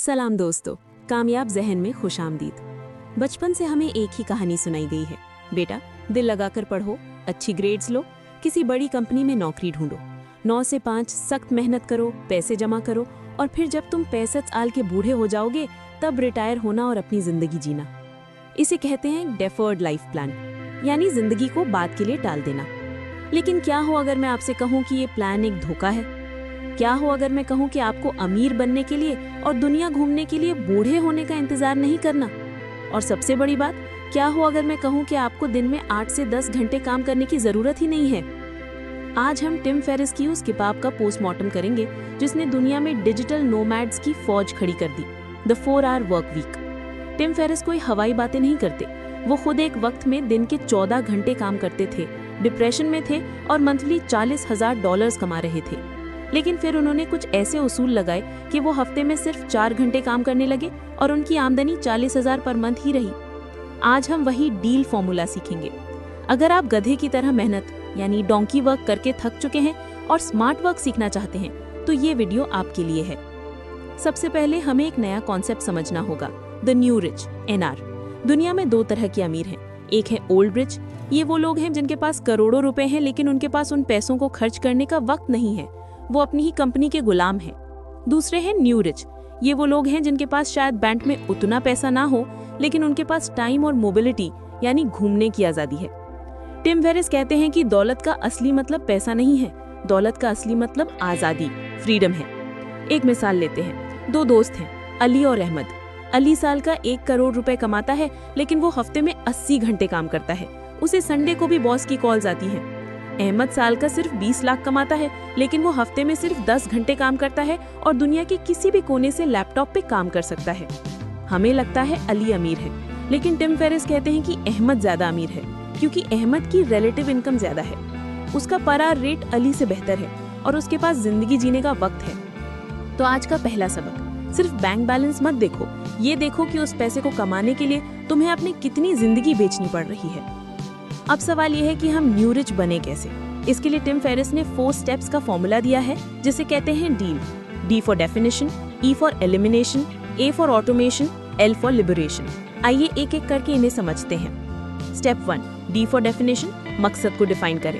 सलाम दोस्तों, कामयाब जहन में खुशामदीद। बचपन से हमें एक ही कहानी सुनाई गई है, बेटा दिल लगाकर पढ़ो, अच्छी ग्रेड्स लो, किसी बड़ी कंपनी में नौकरी ढूंढो, 9 से 5 सख्त मेहनत करो, पैसे जमा करो और फिर जब तुम 65 साल के बूढ़े हो जाओगे तब रिटायर होना और अपनी जिंदगी जीना। इसे कहते हैं डेफर्ड लाइफ प्लान, यानी जिंदगी को बाद के लिए टाल देना। लेकिन क्या हो अगर मैं आपसे कहूँ कि ये प्लान एक धोखा है? क्या हो अगर मैं कहूँ कि आपको अमीर बनने के लिए और दुनिया घूमने के लिए बूढ़े होने का इंतजार नहीं करना? और सबसे बड़ी बात, क्या हो अगर मैं कहूँ कि आपको दिन में 8 से 10 घंटे काम करने की जरूरत ही नहीं है? आज हम टिम फेरिस की उस किताब का पोस्टमार्टम करेंगे जिसने दुनिया में डिजिटल नोमैड्स की फौज खड़ी कर दी, the 4 hour work week. Tim Ferriss कोई हवाई बातें नहीं करते, वो खुद एक वक्त में दिन के 14 घंटे काम करते थे, डिप्रेशन में थे और मंथली $40,000 कमा रहे थे। लेकिन फिर उन्होंने कुछ ऐसे उसूल लगाए कि वो हफ्ते में सिर्फ 4 घंटे काम करने लगे और उनकी आमदनी 40,000 पर मंथ ही रही। आज हम वही डील फॉर्मूला सीखेंगे। अगर आप गधे की तरह मेहनत यानी डोंकी वर्क करके थक चुके हैं और स्मार्ट वर्क सीखना चाहते हैं तो ये वीडियो आपके लिए है। सबसे पहले हमें एक नया कॉन्सेप्ट समझना होगा, द न्यू रिच, NR। दुनिया में 2 तरह के अमीर हैं। एक है ओल्ड रिच, ये वो लोग हैं जिनके पास करोड़ों रुपए हैं लेकिन उनके पास उन पैसों को खर्च करने का वक्त नहीं है, वो अपनी ही कंपनी के गुलाम हैं। दूसरे हैं न्यू रिच, ये वो लोग हैं जिनके पास शायद बैंक में उतना पैसा ना हो लेकिन उनके पास टाइम और मोबिलिटी यानी घूमने की आजादी है। टिम फेरिस कहते हैं कि दौलत का असली मतलब पैसा नहीं है, दौलत का असली मतलब आजादी, फ्रीडम है। एक मिसाल लेते हैं, 2 दोस्त हैं, अली और अहमद। अली साल का 1 करोड़ रुपए कमाता है लेकिन वो हफ्ते में 80 घंटे काम करता है, उसे संडे को भी बॉस की कॉल्स आती हैं। अहमद साल का सिर्फ 20 लाख कमाता है लेकिन वो हफ्ते में सिर्फ 10 घंटे काम करता है और दुनिया के किसी भी कोने से लैपटॉप पे काम कर सकता है। हमें लगता है अली अमीर है, लेकिन टिम फेरिस कहते हैं कि अहमद ज्यादा अमीर है क्योंकि अहमद की रिलेटिव इनकम ज्यादा है, उसका पर आवर रेट अली से बेहतर है और उसके पास जिंदगी जीने का वक्त है। तो आज का पहला सबक, सिर्फ बैंक बैलेंस मत देखो, ये देखो कि उस पैसे को कमाने के लिए तुम्हें अपनी कितनी जिंदगी बेचनी पड़ रही है। अब सवाल ये है कि हम न्यू रिच बने कैसे। इसके लिए टिम फेरिस ने 4 स्टेप्स का फॉर्मूला दिया है जिसे कहते हैं deal. D for definition, E for elimination, A for automation, L for liberation. आइए एक एक करके इन्हें समझते हैं। स्टेप 1, D फॉर डेफिनेशन, मकसद को डिफाइन करें।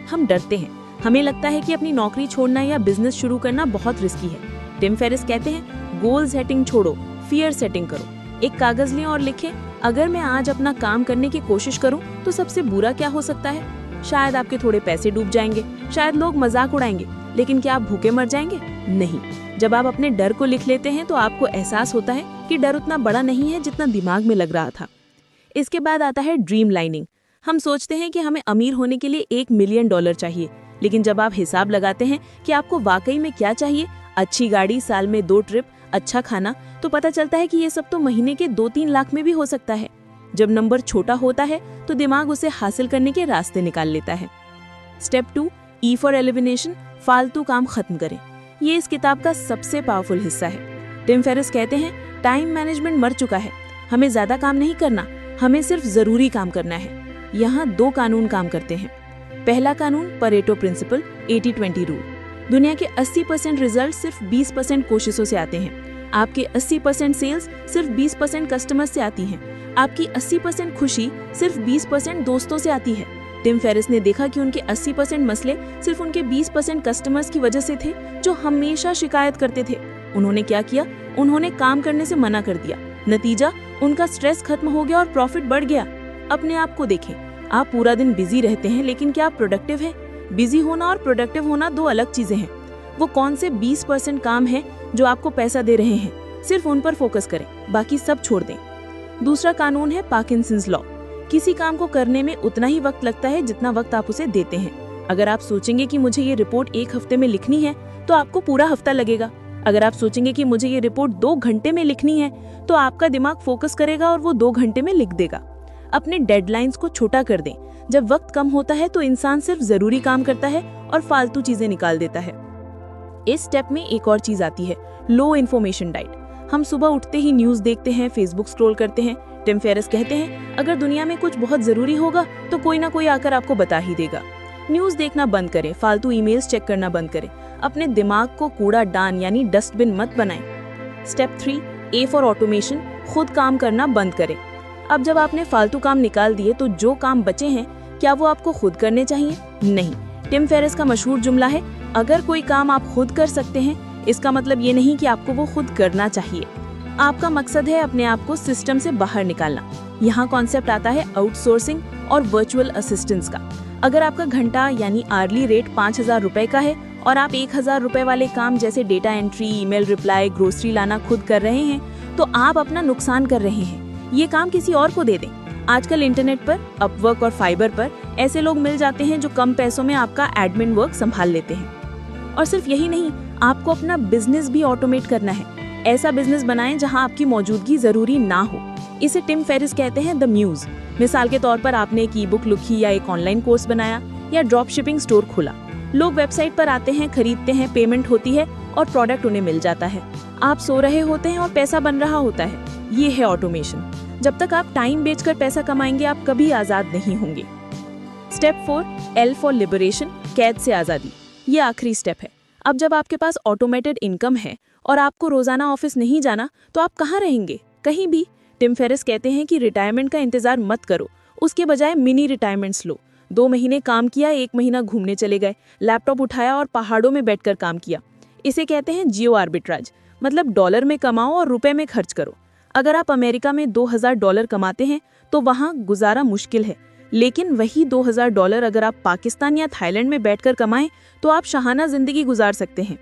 हम डरते हैं, हमें लगता है कि अपनी नौकरी छोड़ना या बिजनेस शुरू करना बहुत रिस्की है। टिम फेरिस कहते हैं गोल सेटिंग छोड़ो, फियर सेटिंग करो। एक कागज लें और लिखें, अगर मैं आज अपना काम करने की कोशिश करूं तो सबसे बुरा क्या हो सकता है? शायद आपके थोड़े पैसे डूब जाएंगे, शायद लोग मजाक उड़ाएंगे, लेकिन क्या आप भूखे मर जाएंगे? नहीं। जब आप अपने डर को लिख लेते हैं तो आपको एहसास होता है कि डर उतना बड़ा नहीं है जितना दिमाग में लग रहा था। इसके बाद आता है ड्रीम लाइनिंग। हम सोचते हैं कि हमें अमीर होने के लिए $1 मिलियन चाहिए, लेकिन जब आप हिसाब लगाते हैं कि आपको वाकई में क्या चाहिए, अच्छी गाड़ी, साल में 2 ट्रिप, अच्छा खाना, तो पता चलता है कि ये सब तो महीने के 2-3 लाख में भी हो सकता है। जब नंबर छोटा होता है तो दिमाग उसे हासिल करने के रास्ते निकाल लेता है। स्टेप 2, E फॉर एलिमिनेशन, फालतू काम खत्म करें। ये इस किताब का सबसे पावरफुल हिस्सा है। टिम फेरिस कहते हैं टाइम मैनेजमेंट मर चुका है, हमें ज्यादा काम नहीं करना, हमें सिर्फ जरूरी काम करना है। यहाँ 2 कानून काम करते हैं। पहला कानून, परेटो प्रिंसिपल, 80-20 रूल। दुनिया के 80% रिजल्ट सिर्फ 20% कोशिशों से आते हैं। आपके 80% सेल्स सिर्फ 20% कस्टमर से आती हैं। आपकी 80% खुशी सिर्फ 20% दोस्तों से आती है। टिम फेरिस ने देखा कि उनके 80% मसले सिर्फ उनके 20% कस्टमर्स की वजह से थे जो हमेशा शिकायत करते थे। उन्होंने क्या किया? उन्होंने काम करने से मना कर दिया। नतीजा, उनका स्ट्रेस खत्म हो गया और प्रॉफिट बढ़ गया। अपने आप को देखें, आप पूरा दिन बिजी रहते हैं लेकिन क्या आप प्रोडक्टिव हैं? बिजी होना और प्रोडक्टिव होना 2 अलग चीजें हैं। वो कौन से 20% काम है जो आपको पैसा दे रहे हैं, सिर्फ उन पर फोकस करें, बाकी सब छोड़ दें। दूसरा कानून है पार्किंसंस लॉ। किसी काम को करने में उतना ही वक्त लगता है जितना वक्त आप उसे देते हैं। अगर आप सोचेंगे कि मुझे ये रिपोर्ट 1 हफ्ते में लिखनी है तो आपको पूरा हफ्ता लगेगा। अगर आप सोचेंगे कि मुझे ये रिपोर्ट 2 घंटे में लिखनी है तो आपका दिमाग फोकस करेगा और वो 2 घंटे में लिख देगा। अपने डेडलाइंस को छोटा कर दें। जब वक्त कम होता है तो इंसान सिर्फ जरूरी काम करता है और फालतू चीजें निकाल देता है। इस स्टेप में एक और चीज आती है, लो इन्फॉर्मेशन डाइट। हम सुबह उठते ही न्यूज़ देखते हैं, फेसबुक स्क्रॉल करते हैं। टिम फेरिस कहते हैं अगर दुनिया में कुछ बहुत जरूरी होगा तो कोई ना कोई आकर आपको बता ही देगा। न्यूज़ देखना बंद करें, फालतू ईमेल्स चेक करना बंद करें, अपने दिमाग को कूड़ा दान यानी डस्टबिन मत बनाएं। स्टेप 3, ए फॉर ऑटोमेशन, खुद काम करना बंद करें। अब जब आपने फालतू काम निकाल दिए तो जो काम बचे हैं क्या वो आपको खुद करने चाहिए? नहीं। टिम फेरिस का मशहूर जुमला है, अगर कोई काम आप खुद कर सकते हैं इसका मतलब ये नहीं कि आपको वो खुद करना चाहिए। आपका मकसद है अपने आप को सिस्टम से बाहर निकालना। यहाँ कॉन्सेप्ट आता है आउटसोर्सिंग और वर्चुअल असिस्टेंस का। अगर आपका घंटा यानी आर्ली रेट 5,000 रुपए का है और आप 1,000 रुपए वाले काम जैसे data entry, email reply, grocery लाना खुद कर रहे हैं तो आप अपना नुकसान कर रहे हैं। ये काम किसी और को दे दें। आजकल इंटरनेट पर अपवर्क और फाइबर पर ऐसे लोग मिल जाते हैं जो कम पैसों में आपका एडमिन वर्क संभाल लेते हैं। और सिर्फ यही नहीं, आपको अपना बिजनेस भी ऑटोमेट करना है। ऐसा बिजनेस बनाएं जहां आपकी मौजूदगी जरूरी ना हो। इसे टिम फेरिस कहते हैं द म्यूज। मिसाल के तौर पर आपने एक ई-बुक लिखी या एक ऑनलाइन कोर्स बनाया या ड्रॉप शिपिंग स्टोर खोला। लोग वेबसाइट पर आते हैं, खरीदते हैं, पेमेंट होती है और प्रोडक्ट उन्हें मिल जाता है। आप सो रहे होते हैं और पैसा बन रहा होता है। ये है ऑटोमेशन। जब तक आप टाइम बेचकर पैसा कमाएंगे आप कभी आजाद नहीं होंगे। स्टेप 4, एल फॉर लिबरेशन, कैद से आजादी। ये आखिरी स्टेप है। अब जब आपके पास ऑटोमेटेड इनकम है और आपको रोजाना ऑफिस नहीं जाना तो आप कहाँ रहेंगे? कहीं भी। टिम फेरिस कहते हैं कि रिटायरमेंट का इंतजार मत करो, उसके बजाय मिनी रिटायरमेंट्स लो। 2 महीने काम किया, 1 महीना घूमने चले गए, लैपटॉप उठाया और पहाड़ों में बैठकर काम किया। इसे कहते हैं जियो आर्बिट्राज, मतलब डॉलर में कमाओ और रुपए में खर्च करो। अगर आप अमेरिका में $2,000 कमाते हैं तो वहाँ गुजारा मुश्किल है, लेकिन वही $2,000 अगर आप पाकिस्तान या थाईलैंड में बैठकर कमाएं तो आप शाहाना जिंदगी गुजार सकते हैं।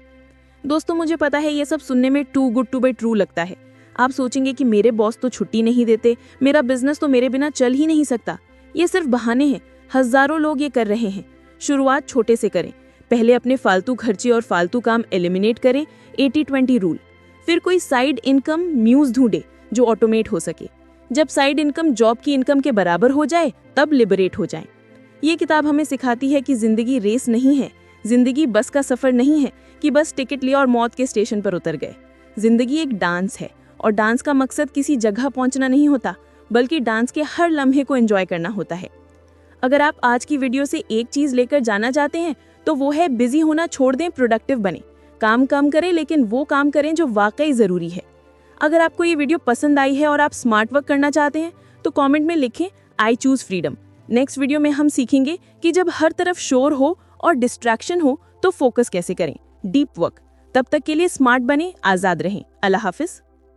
दोस्तों, मुझे पता है ये सब सुनने में too good to be true लगता है। आप सोचेंगे कि मेरे बॉस तो छुट्टी नहीं देते, मेरा बिजनेस तो मेरे बिना चल ही नहीं सकता। ये सिर्फ बहाने हैं, हजारों लोग ये कर रहे हैं। शुरुआत छोटे से करें। पहले अपने फालतू खर्चे और फालतू काम एलिमिनेट करें, 80-20 रूल। फिर कोई साइड इनकम म्यूज ढूंढे जो ऑटोमेट हो सके। जब साइड इनकम जॉब की इनकम के बराबर हो जाए तब लिबरेट हो जाए। ये किताब हमें सिखाती है कि जिंदगी रेस नहीं है, जिंदगी बस का सफर नहीं है कि बस टिकट लिया और मौत के स्टेशन पर उतर गए। जिंदगी एक डांस है और डांस का मकसद किसी जगह पहुंचना नहीं होता, बल्कि डांस के हर लम्हे को एंजॉय करना होता है। अगर आप आज की वीडियो से एक चीज लेकर जाना चाहते हैं तो वो है बिजी होना छोड़ दें, प्रोडक्टिव बने। काम कम करें लेकिन वो काम करें जो वाकई जरूरी है। अगर आपको ये वीडियो पसंद आई है और आप स्मार्ट वर्क करना चाहते हैं तो कमेंट में लिखें I choose freedom. Next video में हम सीखेंगे कि जब हर तरफ शोर हो और डिस्ट्रैक्शन हो तो फोकस कैसे करें, डीप वर्क। तब तक के लिए स्मार्ट बने, आजाद रहें। अल्लाह हाफिज।